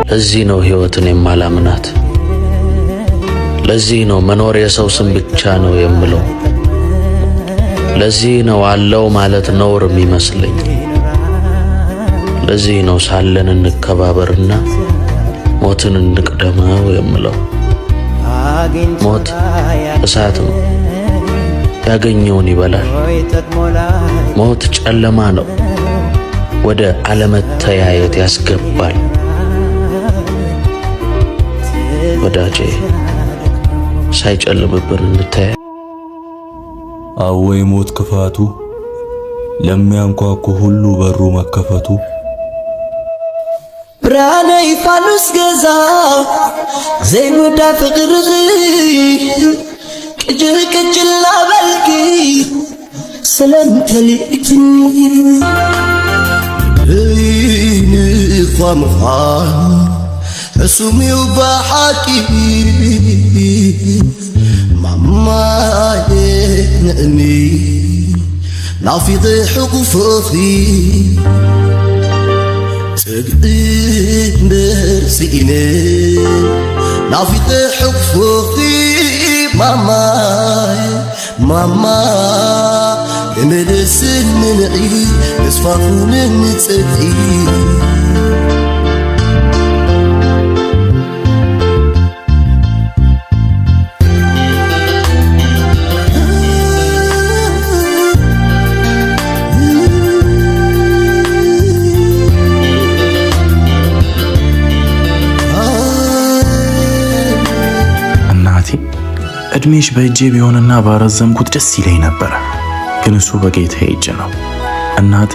ለዚህ ነው ሕይወትን የማላምናት። ለዚህ ነው መኖር የሰው ስም ብቻ ነው የምለው። ለዚህ ነው አለው ማለት ነውር የሚመስለኝ። ለዚህ ነው ሳለን እንከባበርና ሞትን እንቅደመው የምለው። ሞት እሳት ነው፣ ያገኘውን ይበላል። ሞት ጨለማ ነው፣ ወደ አለመተያየት ያስገባል። ወዳጄ ሳይጨልምብን እንተያይ። አወይ ሞት ክፋቱ፣ ለሚያንኳኩ ሁሉ በሩ መከፈቱ። ብርሃነ ይፋኑስ ገዛ ዘይጎዳ ፍቅር ቅጅል ቅጅል ላበልኪ ስለምተልእክኒ ኳምኻ ሕሱሚው ባሓቂ ማማየ ንእኒ ናፊቕ ሕቁፍኺ برسيني نافيق حفوخي ماما بمدسن منعي نصفافون نتسقي እድሜሽ በእጄ ቢሆንና ባረዘምኩት ደስ ይለኝ ነበር፣ ግን እሱ በጌታዬ እጅ ነው። እናት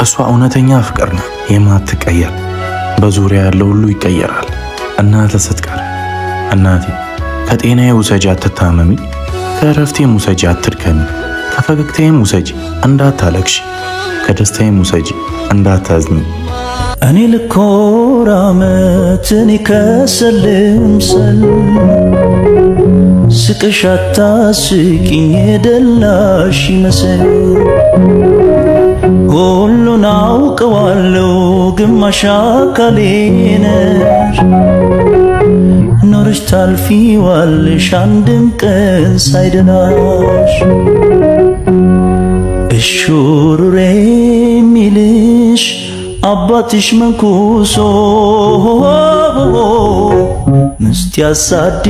እሷ እውነተኛ ፍቅር ነው የማትቀየር። በዙሪያ ያለው ሁሉ ይቀየራል እናት ስትቀር። እናቴ ከጤናዬ ውሰጂ አትታመሚ፣ ከእረፍቴም ውሰጂ አትድከሚ፣ ከፈገግታዬም ውሰጂ እንዳታለቅሺ፣ ከደስታዬም ውሰጂ እንዳታዝኝ። እኔ ልኮራ ዓመትን ከሰልም ሰል ስቅሻታ ስቂኝ የደላሽ ይመስል ሁሉን አውቀዋለሁ ግማሽ አካሌ ነሽ ኖርሽ ታልፊዋለሽ አንድም ቀን ሳይደላሽ እሹሩሬ ሚልሽ አባትሽ መንኩሶ ምስት ያሳድድ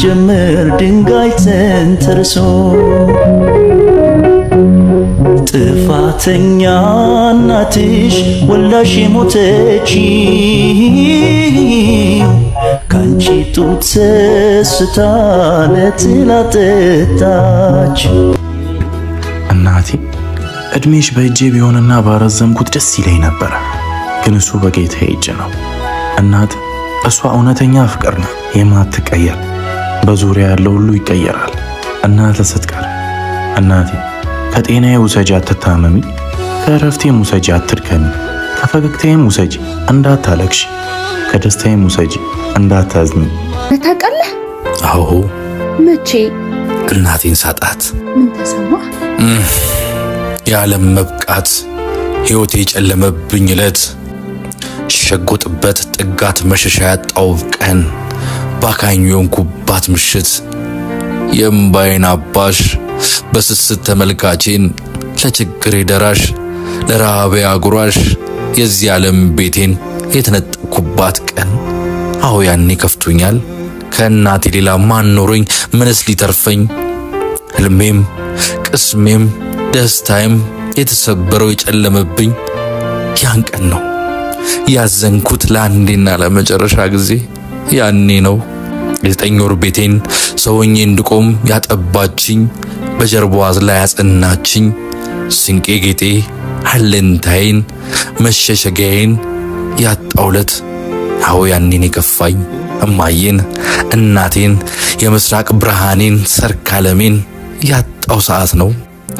ጀመር ድንጋይ ተንተርሶ ጥፋተኛ እናትሽ ወላሽ ሞተች ካንቺ ጡት ሰስታ ለጥላ ጠጣች። እናቴ እድሜሽ በእጄ ቢሆንና ባረዘምኩት ደስ ይለኝ ነበር፣ ግን እሱ በጌታዬ እጅ ነው። እናት እሷ እውነተኛ ፍቅር ነው የማትቀየር። በዙሪያ ያለው ሁሉ ይቀየራል እናት ስትቀር። እናቴ ከጤናዬ ውሰጂ አትታመሚ፣ ከእረፍቴም ውሰጂ አትድከሚ፣ ከፈገግታዬም ውሰጂ እንዳታለቅሺ፣ ከደስታዬም ውሰጂ እንዳታዝኝ። ታውቃለህ? አዎ። መቼ? እናቴን ሳጣት። ምን ተሰማህ? የዓለም መብቃት ሕይወቴ የጨለመብኝ ዕለት፣ ሸጎጥበት ጥጋት መሸሻ ያጣው ቀን፣ ባካኝ የሆንኩባት ምሽት፣ የእምባዬን አባሽ በስስት ተመልካቼን፣ ለችግሬ ደራሽ ለረሃቤ አጉራሽ፣ የዚህ ዓለም ቤቴን የተነጠቅኩባት ቀን። አዎ ያኔ ከፍቶኛል። ከእናቴ ሌላ ማን ኖሮኝ ምንስ ሊተርፈኝ? ሕልሜም ቅስሜም ደስታዬም የተሰበረው የጨለመብኝ ያን ቀን ነው። ያዘንኩት ለአንዴና ለመጨረሻ ጊዜ ያኔ ነው። የ9 ወር ቤቴን ሰውኜ እንድቆም ያጠባችኝ፣ በጀርባዋ አዝላ ያጸናችኝ፣ ስንቄ ጌጤ አለንታዬን መሸሸጊያዬን ያጣውለት። አዎ ያኔን የከፋኝ እማዬን እናቴን የምስራቅ ብርሃኔን ሰርካለሜን ያጣው ሰዓት ነው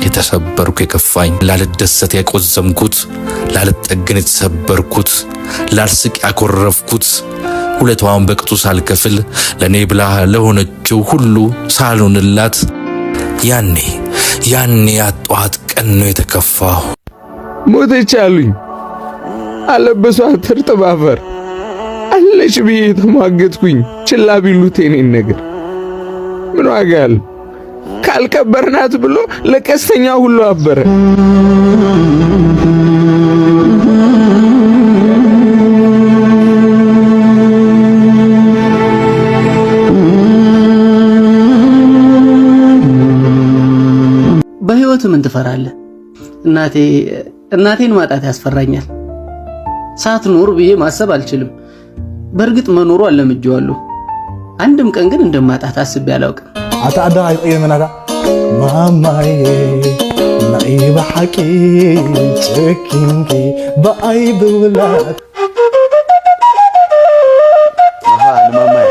የተሰበርኩ የከፋኝ። ላልደሰት ያቆዘምኩት፣ ላልጠገን የተሰበርኩት፣ ላልስቅ ያኮረፍኩት፣ ውለታዋን በቅጡ ሳልከፍል ለኔ ብላ ለሆነችው ሁሉ ሳልሆንላት ያኔ ያጧት ቀን ነው የተከፋው። ሞተች አሉኝ፣ አለበሷት እርጥብ አፈር፣ አለሽ ብዬ ተሟገትኩኝ። ችላ ቢሉት የኔን ነገር ምን ዋጋ አለው? ካልከበርናት ብሎ ለቀስተኛ ሁሉ አበረ። በህይወት ምን ትፈራለህ? እናቴን ማጣት ያስፈራኛል። ሳትኖር ብዬ ማሰብ አልችልም። በእርግጥ መኖሩ አለምጄዋለሁ። አንድም ቀን ግን እንደማጣት አስቤ አላውቅም። አታዳ አይቀየመናታ ማማዬ ናይ በሐቂ ጨኪንኪ በአይ ብውላት ማማዬ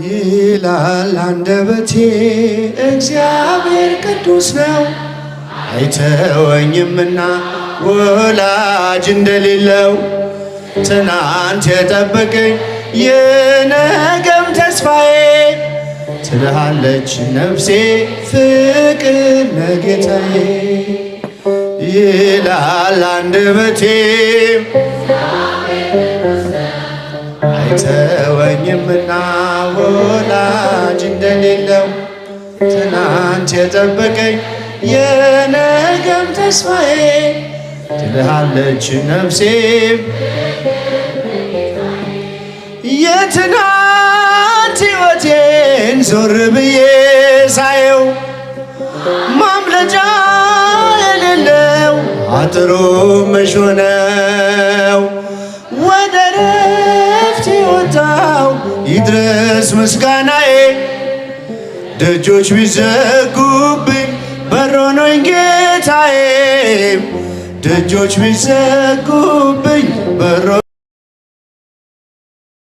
ይላል አንደበቴ እግዚአብሔር ቅዱስ ነው፣ አይተወኝምና ወላጅ እንደሌለው። ትናንት የጠበቀኝ የነገም ተስፋዬ ትልሃለች ነፍሴ ፍቅር ለጌታዬ። ይላል አንደበቴ አይተወኝምና ወላጅ እንደሌለው። ትናንት የጠበቀኝ የነገም ተስፋዬ ትልሃለች ነፍሴ። የትናንት ሕይወቴን ዞር ብዬ ሳየው ማምለጫ የሌለው አጥሩ መች ሆነው። ወደ ረፍት የወጣው ይድረስ ምስጋናዬ። ደጆች ቢዘጉብኝ በር ሆኖኝ ጌታዬ፣ ደጆች ቢዘጉብኝ